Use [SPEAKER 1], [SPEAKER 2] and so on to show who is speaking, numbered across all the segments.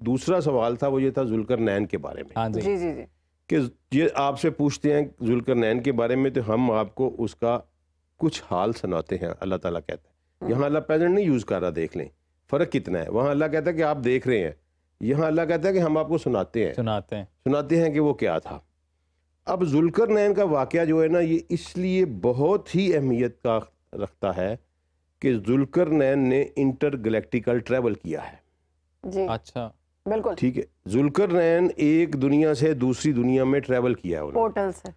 [SPEAKER 1] دوسرا سوال تھا وہ یہ تھا ذوالقرنین کے بارے میں.
[SPEAKER 2] ہاں جی
[SPEAKER 3] جی جی جی
[SPEAKER 1] کہ یہ آپ سے پوچھتے ہیں ذوالقرنین کے بارے میں تو ہم آپ کو اس کا کچھ حال سناتے ہیں. اللہ تعالیٰ کہتا ہے, یہاں اللہ پریزنٹ نہیں یوز کر رہا, دیکھ لیں فرق کتنا ہے. وہاں اللہ کہتا ہے کہ آپ دیکھ رہے ہیں, یہاں اللہ کہتا ہے کہ ہم آپ کو سناتے ہیں کہ وہ کیا تھا. اب ذوالقرنین کا واقعہ جو ہے نا یہ اس لیے بہت ہی اہمیت کا رکھتا ہے کہ ذوالقرنین نے انٹر گلیکٹیکل ٹریول کیا ہے.
[SPEAKER 3] جی
[SPEAKER 2] اچھا
[SPEAKER 3] بالکل
[SPEAKER 1] ٹھیک ہے, ذوالقرنین ایک دنیا سے دوسری دنیا میں ٹریول کیا ہے انہوں نے.
[SPEAKER 3] پورٹل سے.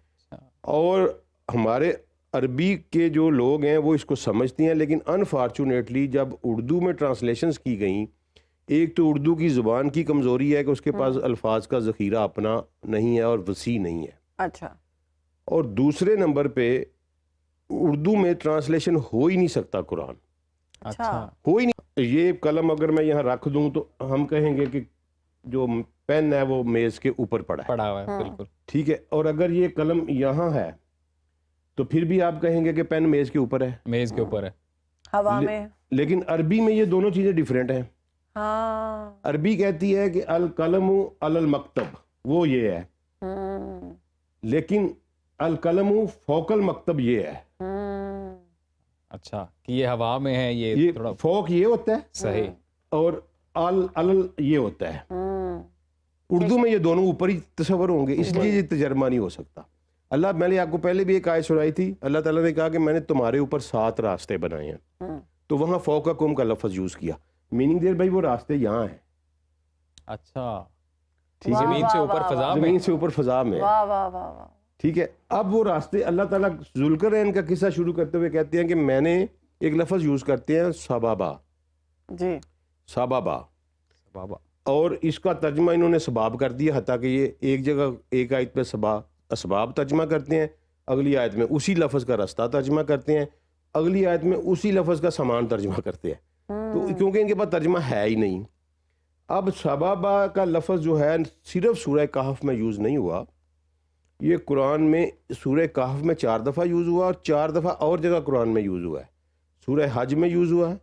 [SPEAKER 1] اور ہمارے عربی کے جو لوگ ہیں وہ اس کو سمجھتے ہیں, لیکن انفارچونیٹلی جب اردو میں ٹرانسلیشنز کی گئیں, ایک تو اردو کی زبان کی کمزوری ہے کہ اس کے پاس الفاظ کا ذخیرہ اپنا نہیں ہے اور وسیع نہیں ہے.
[SPEAKER 3] اچھا.
[SPEAKER 1] اور دوسرے نمبر پہ اردو میں ٹرانسلیشن ہو ہی نہیں سکتا قرآن,
[SPEAKER 3] اچھا
[SPEAKER 1] ہو ہی نہیں. یہ قلم اگر میں یہاں رکھ دوں تو ہم کہیں گے کہ جو پین ہے وہ میز کے اوپر پڑا
[SPEAKER 2] ہوا ہے بالکل
[SPEAKER 1] ٹھیک ہے, اور اگر یہ قلم یہاں ہے تو پھر بھی آپ کہیں گے کہ پین میز کے اوپر ہے,
[SPEAKER 2] میز کے اوپر ہے
[SPEAKER 3] ہوا میں.
[SPEAKER 1] لیکن عربی میں یہ دونوں چیزیں ڈیفرنٹ ہیں.
[SPEAKER 3] ہاں
[SPEAKER 1] عربی کہتی ہے کہ القلم علی المکتب, وہ یہ ہے, لیکن القلم فوق المکتب یہ ہے.
[SPEAKER 2] اچھا کہ یہ ہوا میں ہے, یہ تھوڑا
[SPEAKER 1] فوق یہ ہوتا ہے
[SPEAKER 2] صحیح,
[SPEAKER 1] اور ال یہ ہوتا ہے. اردو میں یہ دونوں اوپر ہی تصور ہوں گے, اس لیے یہ تجربہ نہیں ہو سکتا. میں نے آپ کو پہلے بھی ایک آیت سنائی تھی, اللہ تعالیٰ نے کہا کہ میں نے تمہارے اوپر 7 راستے بنائے ہیں, تو وہاں فوقکم کا لفظ یوز کیا, میننگ دیر بھائی وہ راستے یہاں ہیں.
[SPEAKER 2] اچھا
[SPEAKER 1] ٹھیک ہے,
[SPEAKER 2] زمین سے اوپر فضا میں,
[SPEAKER 1] زمین سے اوپر فضا میں.
[SPEAKER 3] واہ واہ واہ واہ.
[SPEAKER 1] ٹھیک ہے, اب وہ راستے اللہ تعالیٰ ذوالقرنین کا قصہ شروع کرتے ہوئے کہتے ہیں کہ میں نے ایک لفظ یوز کرتے ہیں سبابا.
[SPEAKER 3] جی
[SPEAKER 1] سبابا,
[SPEAKER 2] بابا
[SPEAKER 1] اور اس کا ترجمہ انہوں نے سباب کر دیا, حتیٰ کہ یہ ایک جگہ ایک آیت پہ اسباب ترجمہ کرتے ہیں, اگلی آیت میں اسی لفظ کا رستہ ترجمہ کرتے ہیں, اگلی آیت میں اسی لفظ کا سامان ترجمہ کرتے ہیں. تو کیونکہ ان کے پاس ترجمہ ہے ہی نہیں. اب سبابا کا لفظ جو ہے صرف سورہ کہف میں یوز نہیں ہوا, یہ قرآن میں سورہ کہف میں 4 دفعہ یوز ہوا, اور 4 دفعہ اور جگہ قرآن میں یوز ہوا ہے. سورہ حج میں یوز ہوا ہے,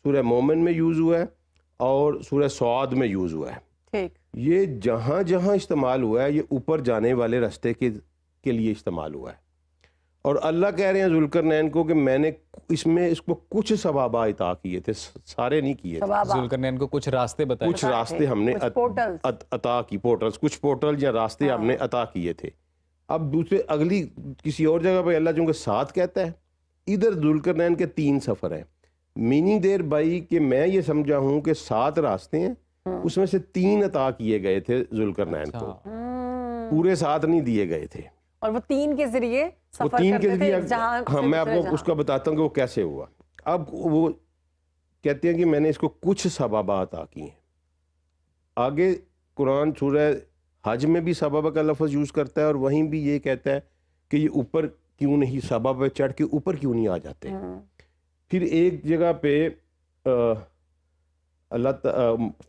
[SPEAKER 1] سورہ مومن میں یوز ہوا ہے, اور سورہ سعد میں یوز ہوا ہے.
[SPEAKER 3] ٹھیک.
[SPEAKER 1] یہ جہاں جہاں استعمال ہوا ہے یہ اوپر جانے والے راستے کے لیے استعمال ہوا ہے. اور اللہ کہہ رہے ہیں ذوالقرنین کو کہ میں نے اس کو کچھ ثوابہ عطا کیے تھے, سارے نہیں کیے تھے.
[SPEAKER 2] ذوالقرنین کو کچھ راستے بتائے,
[SPEAKER 1] کچھ راستے ہم نے عطا کی, پورٹلز, کچھ پورٹل یا راستے ہم نے عطا کیے تھے. اب اگلی کسی اور جگہ پہ اللہ چونکہ 7 کہتا ہے, ادھر ذوالقرنین کے 3 سفر ہیں. میننگ دیر بائی کہ میں یہ سمجھا ہوں کہ 7 راستے ہیں, اس میں سے 3 عطا کیے گئے تھے ذوالقرنین کو, پورے 7 نہیں دیے گئے تھے.
[SPEAKER 3] اور وہ 3 کے ذریعے سفر کرتے تھے جہاں.
[SPEAKER 1] ہاں میں آپ کو اس کا بتاتا ہوں کہ وہ کیسے ہوا. اب وہ کہتے ہیں کہ میں نے اس کو کچھ سبابہ عطا کیے ہیں. آگے قرآن سورہ حج میں بھی سبابہ کا لفظ یوز کرتا ہے, اور وہیں بھی یہ کہتا ہے کہ یہ اوپر کیوں نہیں, سبابہ پہ چڑھ کے اوپر کیوں نہیں آ جاتے. پھر ایک جگہ پہ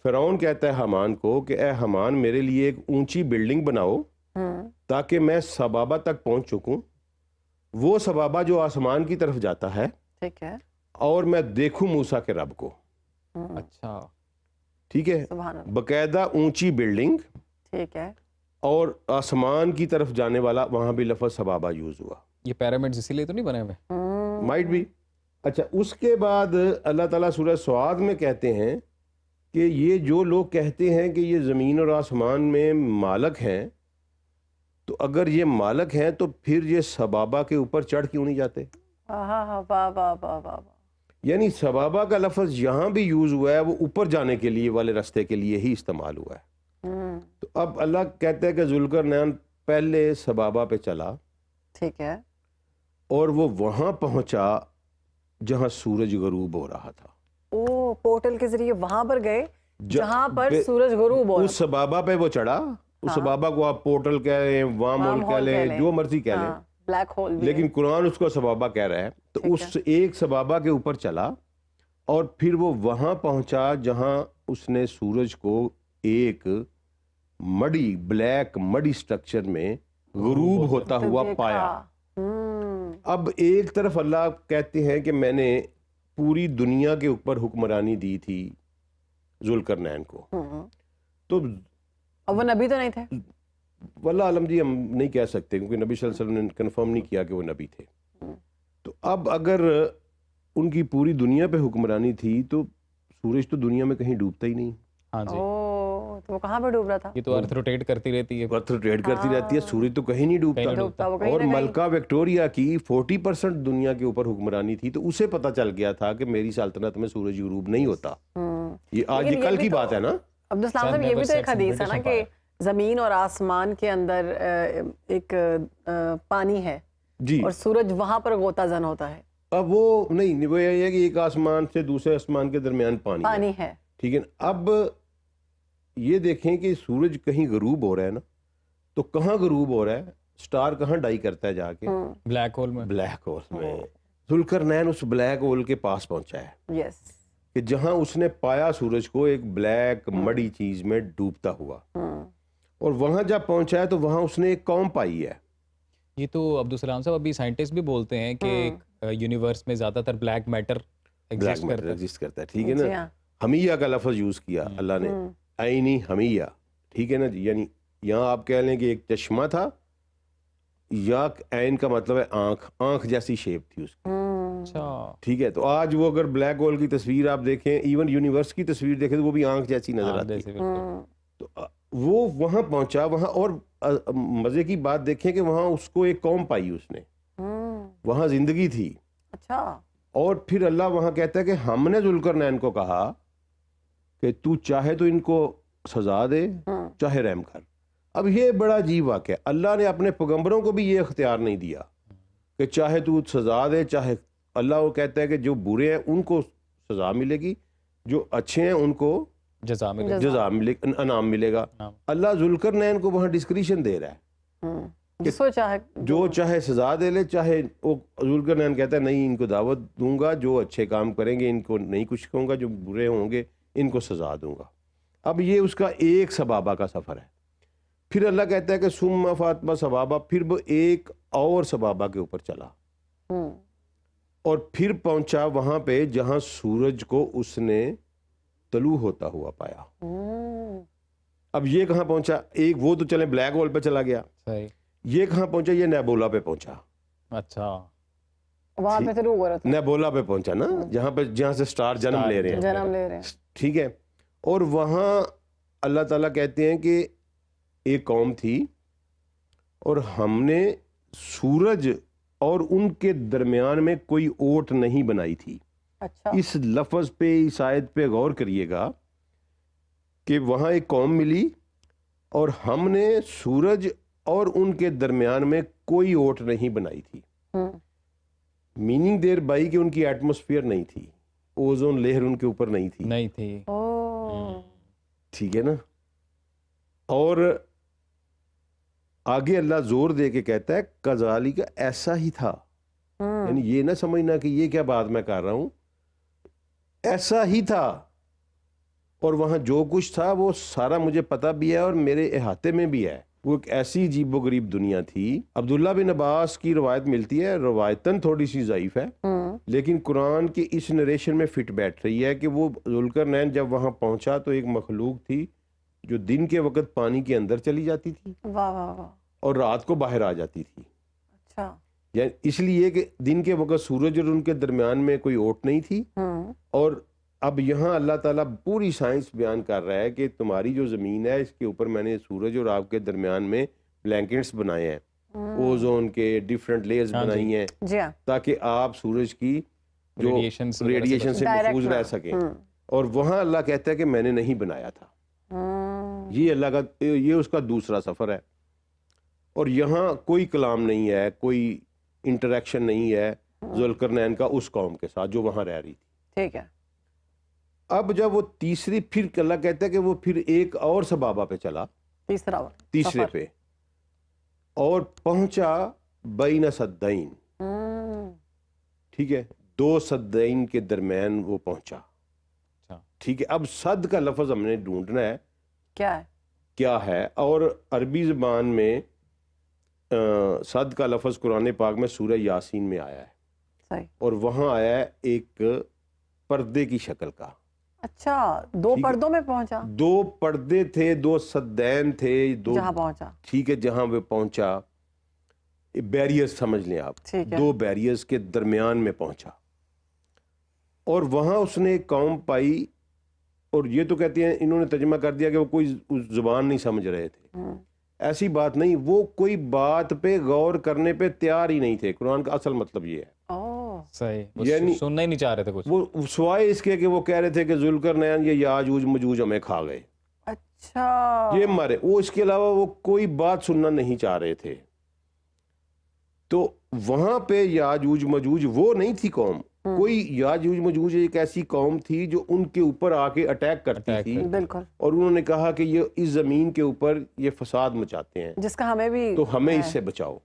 [SPEAKER 1] فرعون کہتا ہے حامان کو کہ اے حامان میرے لیے ایک اونچی بلڈنگ بناؤ تاکہ میں سبابہ تک پہنچ چکوں, وہ سبابہ جو آسمان کی طرف جاتا ہے,
[SPEAKER 3] ٹھیک ہے,
[SPEAKER 1] اور میں دیکھوں موسیٰ کے رب کو.
[SPEAKER 2] اچھا
[SPEAKER 1] ٹھیک ہے, باقاعدہ اونچی بلڈنگ,
[SPEAKER 3] ٹھیک ہے,
[SPEAKER 1] اور آسمان کی طرف جانے والا, وہاں بھی لفظ سبابہ یوز ہوا.
[SPEAKER 2] یہ پیرامڈز اسی لیے تو نہیں بنے ہوئے,
[SPEAKER 1] مائٹ بھی. اچھا, اس کے بعد اللہ تعالیٰ سورہ سعد میں کہتے ہیں کہ یہ جو لوگ کہتے ہیں کہ یہ زمین اور آسمان میں مالک ہیں, تو اگر یہ مالک ہیں تو پھر یہ سبابہ کے اوپر چڑھ کیوں نہیں جاتے. یعنی سبابہ کا لفظ یہاں بھی یوز ہوا ہے, وہ اوپر جانے کے لیے والے راستے کے لیے ہی استعمال ہوا ہے. تو اب اللہ کہتا ہے کہ ذوالقرنین پہلے سبابہ پہ چلا,
[SPEAKER 3] ٹھیک ہے,
[SPEAKER 1] اور وہ وہاں پہنچا جہاں سورج غروب ہو رہا تھا.
[SPEAKER 3] او پورٹل کے ذریعے وہاں پر گئے جہاں پر سورج غروب ہو رہا.
[SPEAKER 1] اس سبابہ پہ وہ چڑھا, اس سبابہ کو آپ پورٹل کہہ لیں, وام ہول کہہ لیں, جو مرضی کہہ لیں,
[SPEAKER 3] بلیک ہول,
[SPEAKER 1] لیکن قرآن اس کو سبابہ کہہ رہا ہے. تو اس ایک سبابہ کے اوپر چلا, اور پھر وہ وہاں پہنچا جہاں اس نے سورج کو ایک مڑی, بلیک مڑی سٹرکچر میں غروب ہوتا ہوا پایا. اب ایک طرف اللہ کہتے ہیں کہ میں نے پوری دنیا کے اوپر حکمرانی دی تھی ذوالقرنین کو, تو
[SPEAKER 3] اور وہ نبی تو نہیں تھے؟
[SPEAKER 1] واللہ عالم جی ہم نہیں کہہ سکتے کیونکہ نبی صلی اللہ علیہ وسلم نے کنفرم نہیں کیا کہ وہ نبی تھے. تو اب اگر ان کی پوری دنیا پہ حکمرانی تھی تو سورج تو دنیا میں کہیں ڈوبتا ہی نہیں.
[SPEAKER 2] ہاں جی
[SPEAKER 3] اوہ تو وہ کہاں پہ ڈوب رہا تھا؟
[SPEAKER 2] یہ تو ارتھ روٹیٹ کرتی رہتی ہے.
[SPEAKER 1] ارتھ روٹیٹ کرتی رہتی ہے, سورج تو کہیں نہیں ڈوبتا.
[SPEAKER 3] ڈوبتا وہ کہیں
[SPEAKER 1] اور
[SPEAKER 3] نہ کہیں.
[SPEAKER 1] ملکہ وکٹوریا کی 40% دنیا کے اوپر حکمرانی تھی تو اسے پتہ چل گیا تھا کہ میری سلطنت میں سورج غروب نہیں ہوتا. یہ آج
[SPEAKER 3] لیکن
[SPEAKER 1] یہ کل
[SPEAKER 3] بھی
[SPEAKER 1] کی
[SPEAKER 3] تو-
[SPEAKER 1] بات ہے نا.
[SPEAKER 3] عبدالسلام صاحب یہ بھی تو ایک حدیث ہے نا کہ زمین اور آسمان کے اندر ایک پانی ہے
[SPEAKER 1] جی
[SPEAKER 3] اور سورج وہاں پر غوطہ زن ہوتا ہے.
[SPEAKER 1] اب وہ نہیں, وہ یہ ہے کہ ایک آسمان سے دوسرے آسمان کے درمیان پانی
[SPEAKER 3] ہے.
[SPEAKER 1] ٹھیک ہے. اب یہ دیکھیں کہ سورج کہیں غروب ہو رہا ہے نا, تو کہاں غروب ہو رہا ہے, سٹار کہاں ڈائی کرتا ہے جا کے
[SPEAKER 2] بلیک ہول میں.
[SPEAKER 1] بلیک ہول میں. ذوالقرنین اس بلیک ہول کے پاس پہنچا ہے
[SPEAKER 3] یس
[SPEAKER 1] کہ جہاں اس نے پایا سورج کو ایک بلیک مڑی چیز میں ڈوبتا ہوا, اور وہاں جب پہنچا ہے تو وہاں اس نے ایک قوم پائی ہے.
[SPEAKER 2] یہ تو عبدالسلام صاحب ابھی سائنٹسٹ بھی بولتے ہیں کہ یونیورس میں زیادہ تر black matter
[SPEAKER 1] black matter exist کرتا ہے. ٹھیک ہے
[SPEAKER 3] جی
[SPEAKER 1] نا.
[SPEAKER 3] ہاں.
[SPEAKER 1] حمیہ کا لفظ یوز کیا اللہ نے, عینی حمیہ. ٹھیک ہے نا جی, یعنی یہاں آپ کہہ لیں کہ ایک چشمہ تھا, یا عین کا مطلب ہے آنکھ, آنکھ جیسی شیپ تھی اس کی.
[SPEAKER 2] اچھا
[SPEAKER 1] ٹھیک ہے. تو آج وہ اگر بلیک ہول کی تصویر آپ دیکھیں, ایون یونیورس کی تصویر دیکھیں, تو وہ بھی آنکھ جیسی نظر آتی ہے. تو وہ وہاں پہنچا وہاں, اور مزے کی بات دیکھیں کہ وہاں اس کو ایک قوم پائی اس نے, وہاں زندگی تھی.
[SPEAKER 3] اچھا.
[SPEAKER 1] اور پھر اللہ وہاں کہتا ہے کہ ہم نے ذوالقرنین کو کہا کہ تو چاہے تو ان کو سزا دے چاہے رحم کر. اب یہ بڑا عجیب واقعہ ہے, اللہ نے اپنے پیغمبروں کو بھی یہ اختیار نہیں دیا کہ چاہے تو سزا دے چاہے. اللہ وہ کہتا ہے کہ جو برے ہیں ان کو سزا ملے گی, جو اچھے ہیں ان کو
[SPEAKER 2] جزا میں
[SPEAKER 1] جزا ملے, انعام ملے گا. اللہ ذوالقرنین کو وہاں ڈسکریشن دے رہا ہے,
[SPEAKER 3] جس کو چاہے
[SPEAKER 1] جو چاہے سزا دے لے, چاہے وہ ذوالقرنین کہتا ہے نہیں ان کو دعوت دوں گا, جو اچھے کام کریں گے ان کو نہیں کچھ کہوں گا, جو برے ہوں گے ان کو سزا دوں گا. اب یہ اس کا ایک سبابہ کا سفر ہے. پھر اللہ کہتا ہے کہ ثم فاطمہ سبابہ, پھر وہ ایک اور سبابہ کے اوپر چلا اور پھر پہنچا وہاں پہ جہاں سورج کو اس نے طلوع ہوتا ہوا پایا. اب یہ کہاں پہنچا, ایک وہ تو چلے بلیک ہول پہ چلا گیا,
[SPEAKER 2] صحیح.
[SPEAKER 1] یہ کہاں پہنچا, یہ نیبولا پہ پہنچا.
[SPEAKER 2] اچھا
[SPEAKER 3] وہاں پہ شروع ہو رہا تھا,
[SPEAKER 1] نیبولا پہ پہنچا نا, جہاں سے سٹار جنم لے رہے ہیں.
[SPEAKER 3] جنم لے رہے ہیں.
[SPEAKER 1] ٹھیک ہے. اور وہاں اللہ تعالیٰ کہتے ہیں کہ ایک قوم تھی اور ہم نے سورج اور ان کے درمیان میں کوئی اوٹ نہیں بنائی تھی.
[SPEAKER 3] اچھا.
[SPEAKER 1] اس لفظ پہ, اس آیت پہ غور کریے گا کہ وہاں ایک قوم ملی اور ہم نے سورج اور ان کے درمیان میں کوئی اوٹ نہیں بنائی تھی. میننگ دیر بائی کہ ان کی ایٹماسفیئر نہیں تھی, اوزون لیئر ان کے اوپر نہیں تھی. ٹھیک ہے نا. اور آگے اللہ زور دے کے کہتا ہے کذالک, ایسا ہی تھا. یعنی یہ نہ سمجھنا کہ یہ کیا بات میں کر رہا ہوں, ایسا ہی تھا. اور وہاں جو کچھ تھا وہ سارا مجھے پتہ بھی ہے اور میرے احاطے میں بھی ہے. وہ ایک ایسی عجیب و غریب دنیا تھی. عبداللہ بن عباس کی روایت ملتی ہے, روایتاً تھوڑی سی ضعیف ہے لیکن قرآن کے اس نریشن میں فٹ بیٹھ رہی ہے کہ وہ ذوالقرنین جب وہاں پہنچا تو ایک مخلوق تھی جو دن کے وقت پانی کے اندر چلی جاتی تھی اور رات کو باہر آ جاتی تھی.
[SPEAKER 3] اچھا.
[SPEAKER 1] یعنی اس لیے کہ دن کے وقت سورج اور ان کے درمیان میں کوئی اوٹ نہیں تھی. اور اب یہاں اللہ تعالیٰ پوری سائنس بیان کر رہا ہے کہ تمہاری جو زمین ہے اس کے اوپر میں نے سورج اور آپ کے درمیان میں بلینکٹس بنائے ہیں, اوزون کے ڈیفرنٹ لیئرز بنائی ہیں تاکہ آپ سورج کی جو ریڈیشن سے محفوظ رہ سکیں. اور وہاں اللہ کہتا ہے کہ میں نے نہیں بنایا تھا. یہ اللہ کا, یہ اس کا دوسرا سفر ہے. اور یہاں کوئی کلام نہیں ہے, کوئی انٹریکشن نہیں ہے ذوالقرنین کا اس قوم کے ساتھ جو وہاں رہ رہی تھی.
[SPEAKER 3] ٹھیک ہے.
[SPEAKER 1] اب جب وہ تیسری, پھر اللہ کہتا ہے کہ وہ پھر ایک اور سبابہ پہ چلا, تیسرے پہ, اور پہنچا بین سدین. ٹھیک ہے, 2 سدین کے درمیان وہ پہنچا. ٹھیک ہے. اب صد کا لفظ ہم نے ڈھونڈنا ہے کیا ہے. اور عربی زبان میں صد کا لفظ قرآن پاک میں سورہ یاسین میں آیا ہے, اور وہاں آیا ہے ایک پردے کی شکل کا.
[SPEAKER 3] اچھا 2 پردوں میں پہنچا،
[SPEAKER 1] 2 پردے تھے، 2 سدین تھے، 2
[SPEAKER 3] جہاں پہنچا،
[SPEAKER 1] ٹھیک ہے جہاں وہ پہنچا، بیریئرز سمجھ لیں آپ،
[SPEAKER 3] ٹھیک ہے
[SPEAKER 1] 2 بیریئرز کے درمیان میں پہنچا اور وہاں اس نے ایک قوم پائی، اور یہ تو کہتے ہیں انہوں نے ترجمہ کر دیا کہ وہ کوئی زبان نہیں سمجھ رہے تھے، ایسی بات نہیں، وہ کوئی بات پہ غور کرنے پہ تیار ہی نہیں تھے، قرآن کا اصل مطلب یہ ہے،
[SPEAKER 2] صحیح، وہ
[SPEAKER 1] یعنی
[SPEAKER 2] سننا ہی نہیں چاہ رہے تھے کچھ،
[SPEAKER 1] وہ سوائے اس کے کہ وہ کہہ رہے تھے کہ ذوالقرنین یہ یاجوج مجوج ہمیں کھا گئے،
[SPEAKER 3] اچھا
[SPEAKER 1] یہ مارے، وہ اس کے علاوہ وہ کوئی بات سننا نہیں چاہ رہے تھے۔ تو وہاں پہ یاجوج مجوج وہ نہیں تھی قوم، کوئی یاجوج مجوج ایک ایسی قوم تھی جو ان کے اوپر آ کے اٹیک کرتی تھی،
[SPEAKER 3] بالکل،
[SPEAKER 1] اور انہوں نے کہا کہ یہ اس زمین کے اوپر یہ فساد مچاتے ہیں،
[SPEAKER 3] جس کا ہمیں بھی
[SPEAKER 1] تو ہمیں اس سے بچاؤ۔